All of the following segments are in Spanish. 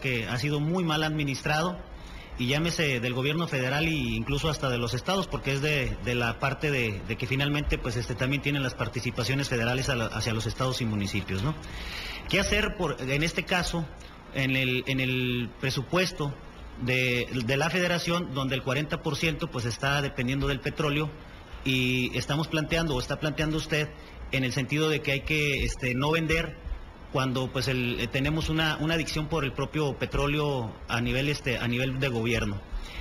que ha sido muy mal administrado, y llámese del gobierno federal e incluso hasta de los estados, porque es de la parte de que finalmente pues también tienen las participaciones federales hacia los estados y municipios, ¿no? ¿Qué hacer en este caso en el presupuesto de la federación, donde el 40% pues está dependiendo del petróleo, y estamos planteando, o está planteando usted, en el sentido de que hay que no vender cuando pues tenemos una adicción por el propio petróleo a nivel de gobierno?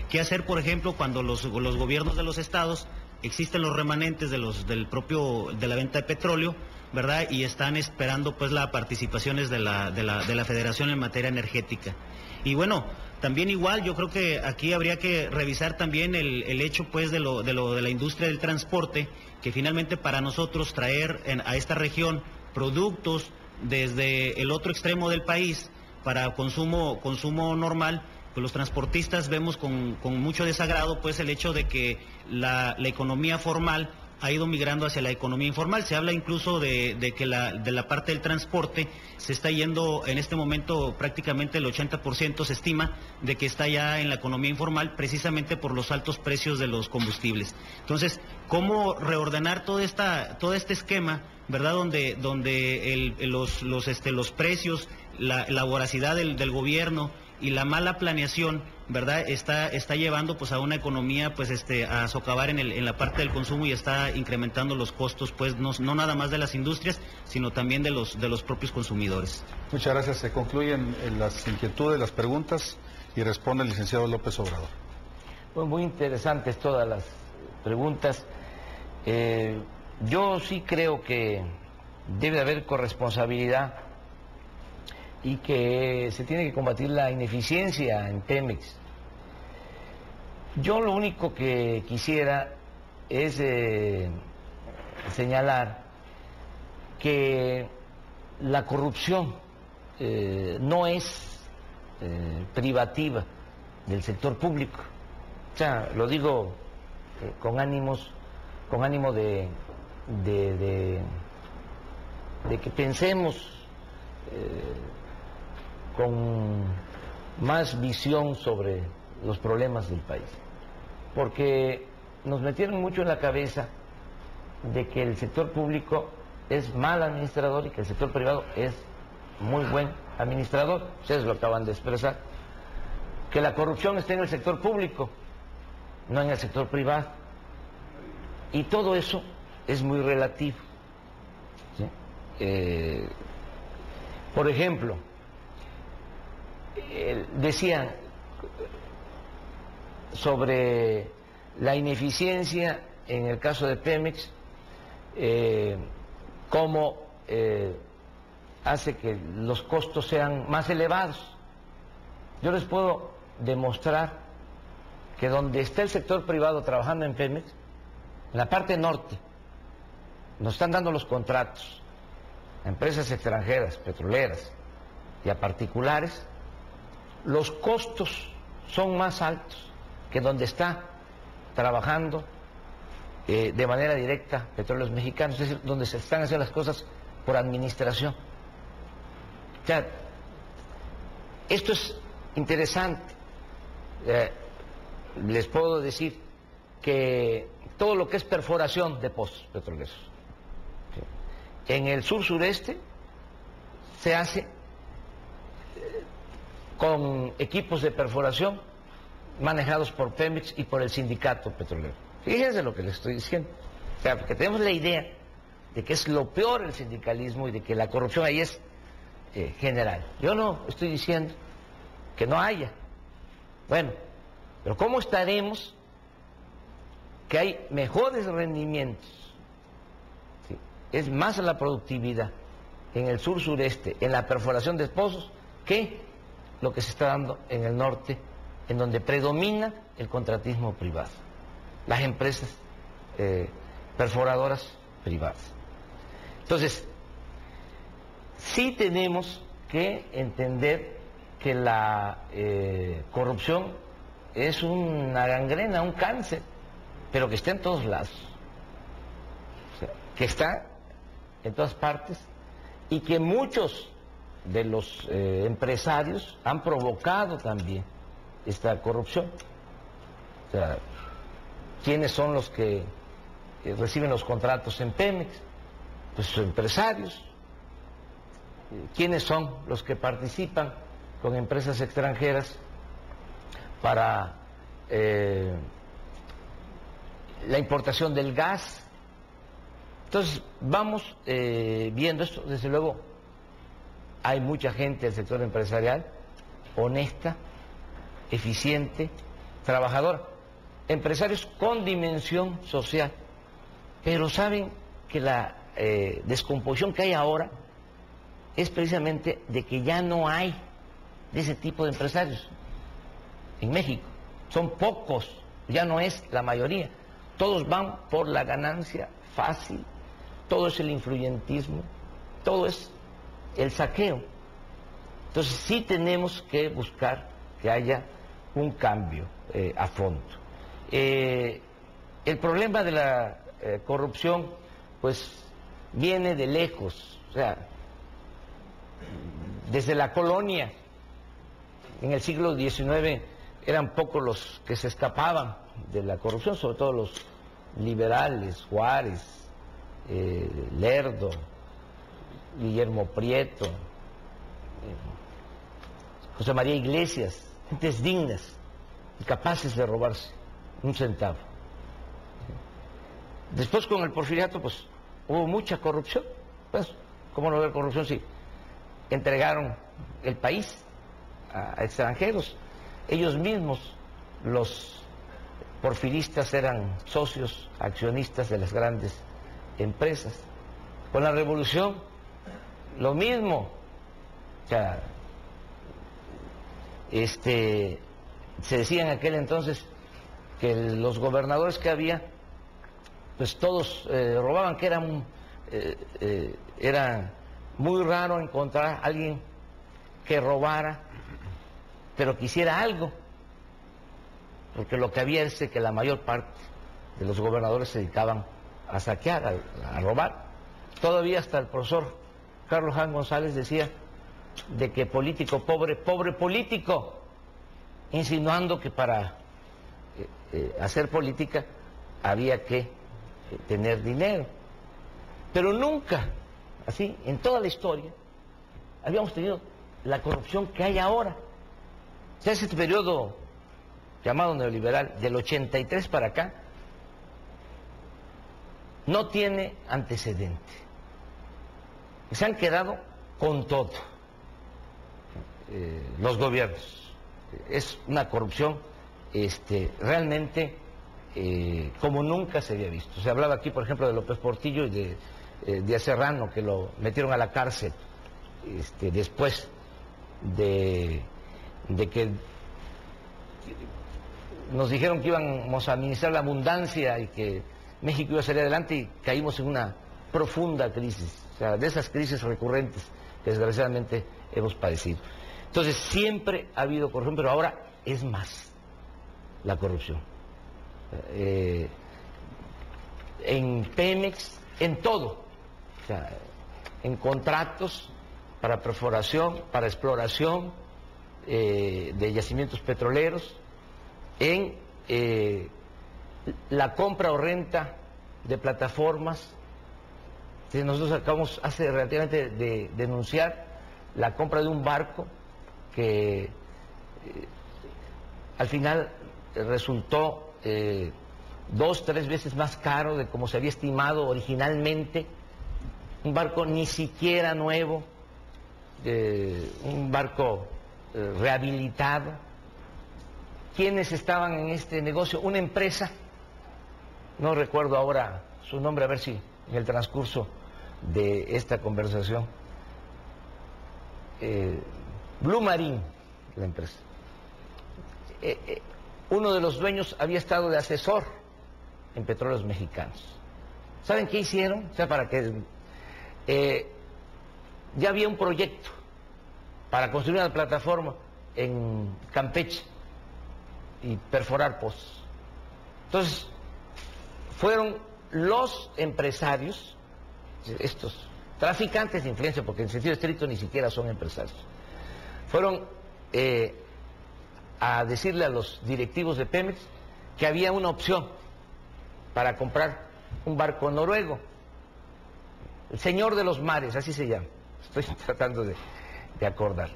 ¿Qué hacer, por ejemplo, cuando los gobiernos de los estados existen los remanentes de la venta de petróleo, ¿verdad? Y están esperando pues las participaciones de la federación en materia energética? Y bueno, también igual yo creo que aquí habría que revisar también el hecho pues de la industria del transporte, que finalmente para nosotros traer a esta región productos desde el otro extremo del país para consumo normal, pues los transportistas vemos con mucho desagrado pues el hecho de que la economía formal ha ido migrando hacia la economía informal. Se habla incluso de que de la parte del transporte se está yendo en este momento prácticamente el 80%, se estima, de que está ya en la economía informal, precisamente por los altos precios de los combustibles. Entonces, ¿cómo reordenar todo este esquema, verdad, donde los precios, la voracidad del gobierno y la mala planeación, verdad, está llevando pues a una economía pues a socavar en la parte del consumo, y está incrementando los costos pues no nada más de las industrias, sino también de los propios consumidores? Muchas gracias. Se concluyen las inquietudes, las preguntas, y responde el licenciado López Obrador. Pues muy interesantes todas las preguntas. Yo sí creo que debe haber corresponsabilidad y que se tiene que combatir la ineficiencia en Pemex. Yo lo único que quisiera es señalar que la corrupción no es privativa del sector público. O sea, lo digo con ánimo de que pensemos con más visión sobre los problemas del país, porque nos metieron mucho en la cabeza de que el sector público es mal administrador y que el sector privado es muy buen administrador. Ustedes lo acaban de expresar, que la corrupción está en el sector público, no en el sector privado, y todo eso es muy relativo, ¿sí? Por ejemplo, decían sobre la ineficiencia en el caso de Pemex, cómo hace que los costos sean más elevados. Yo les puedo demostrar que donde está el sector privado trabajando en Pemex, en la parte norte, nos están dando los contratos a empresas extranjeras, petroleras y a particulares, los costos son más altos que donde está trabajando de manera directa Petróleos Mexicanos, es decir, donde se están haciendo las cosas por administración. O sea, esto es interesante. Les puedo decir que todo lo que es perforación de pozos petroleros, ¿sí?, en el sur-sureste se hace con equipos de perforación manejados por Pemex y por el sindicato petrolero. Fíjense lo que les estoy diciendo. O sea, porque tenemos la idea de que es lo peor el sindicalismo y de que la corrupción ahí es general. Yo no estoy diciendo que no haya. Bueno, pero ¿cómo estaremos que hay mejores rendimientos? ¿Sí? Es más la productividad en el sur-sureste, en la perforación de pozos, que lo que se está dando en el norte, en donde predomina el contratismo privado, las empresas perforadoras privadas. Entonces, sí tenemos que entender que la corrupción es una gangrena, un cáncer, pero que está en todos lados, o sea, que está en todas partes, y que muchos de los empresarios han provocado también esta corrupción. O sea, ¿quiénes son los que reciben los contratos en Pemex? Pues empresarios. ¿Quiénes son los que participan con empresas extranjeras para la importación del gas? Entonces vamos viendo esto. Desde luego hay mucha gente del sector empresarial honesta, eficiente, trabajadora, empresarios con dimensión social, pero saben que la descomposición que hay ahora es precisamente de que ya no hay de ese tipo de empresarios en México. Son pocos, ya no es la mayoría. Todos van por la ganancia fácil, todo es el influyentismo, todo es el saqueo. Entonces sí tenemos que buscar que haya un cambio a fondo. El problema de la corrupción pues viene de lejos, o sea, desde la colonia. En el siglo XIX eran pocos los que se escapaban de la corrupción, sobre todo los liberales, Juárez, Lerdo, Guillermo Prieto, José María Iglesias, gentes dignas y capaces de robarse un centavo. Después con el porfiriato pues hubo mucha corrupción. Pues, ¿cómo no haber corrupción si entregaron el país a extranjeros? Ellos mismos, los porfiristas, eran socios, accionistas de las grandes empresas. Con la revolución, lo mismo. O sea, se decía en aquel entonces que los gobernadores que había, pues todos robaban, que era muy raro encontrar a alguien que robara, pero que hiciera algo, porque lo que había es que la mayor parte de los gobernadores se dedicaban a saquear, a robar. Todavía hasta el profesor Carlos Jan González decía de que político pobre, pobre político, insinuando que para hacer política había que tener dinero. Pero nunca, así, en toda la historia, habíamos tenido la corrupción que hay ahora. O sea, este periodo llamado neoliberal, del 83 para acá, no tiene antecedente. Se han quedado con todo los gobiernos. Es una corrupción realmente como nunca se había visto. Se hablaba aquí, por ejemplo, de López Portillo y de Serrano, que lo metieron a la cárcel después de que nos dijeron que íbamos a administrar la abundancia y que México iba a salir adelante, y caímos en una profunda crisis, o sea, de esas crisis recurrentes que desgraciadamente hemos padecido. Entonces siempre ha habido corrupción, pero ahora es más la corrupción. En Pemex, en todo, o sea, en contratos para perforación, para exploración de yacimientos petroleros, en la compra o renta de plataformas. Nosotros acabamos hace relativamente de denunciar la compra de un barco que al final resultó 2, 3 veces más caro de como se había estimado originalmente. Un barco ni siquiera nuevo, un barco rehabilitado. ¿Quiénes estaban en este negocio? Una empresa, no recuerdo ahora su nombre, a ver si en el transcurso de esta conversación, Blue Marine, la empresa. Uno de los dueños había estado de asesor en Petróleos Mexicanos. ¿Saben qué hicieron? O sea, para que ya había un proyecto para construir una plataforma en Campeche y perforar pozos. Entonces, fueron los empresarios, estos traficantes de influencia, porque en sentido estricto ni siquiera son empresarios, fueron a decirle a los directivos de Pemex que había una opción para comprar un barco noruego, el Señor de los Mares, así se llama, estoy tratando de acordar.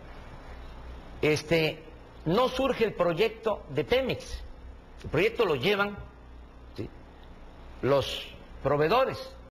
No surge el proyecto de Pemex, el proyecto lo llevan, ¿sí?, los proveedores